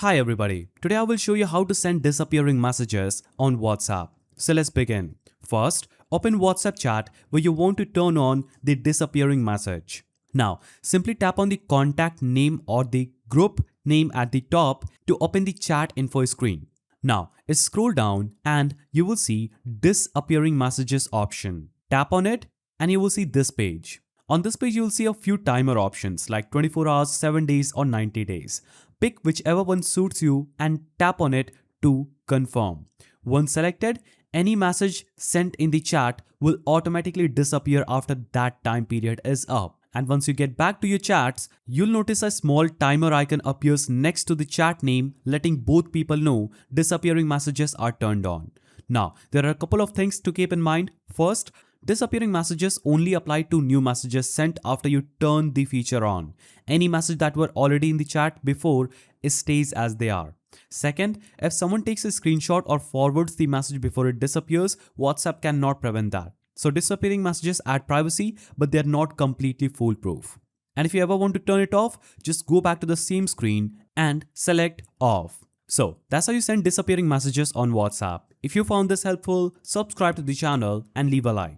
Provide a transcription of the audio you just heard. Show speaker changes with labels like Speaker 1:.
Speaker 1: Hi everybody, today I will show you how to send disappearing messages on WhatsApp. So let's begin. First, open WhatsApp chat where you want to turn on the disappearing message. Now, simply tap on the contact name or the group name at the top to open the chat info screen. Now, scroll down and you will see disappearing messages option. Tap on it and you will see this page. On this page, you will see a few timer options like 24 hours, 7 days or 90 days. Pick whichever one suits you and tap on it to confirm. Once selected, any message sent in the chat will automatically disappear after that time period is up. And once you get back to your chats, you'll notice a small timer icon appears next to the chat name, letting both people know disappearing messages are turned on. Now, there are a couple of things to keep in mind. First, disappearing messages only apply to new messages sent after you turn the feature on. Any message that were already in the chat before stays as they are. Second, if someone takes a screenshot or forwards the message before it disappears, WhatsApp cannot prevent that. So disappearing messages add privacy, but they are not completely foolproof. And if you ever want to turn it off, just go back to the same screen and select off. So that's how you send disappearing messages on WhatsApp. If you found this helpful, subscribe to the channel and leave a like.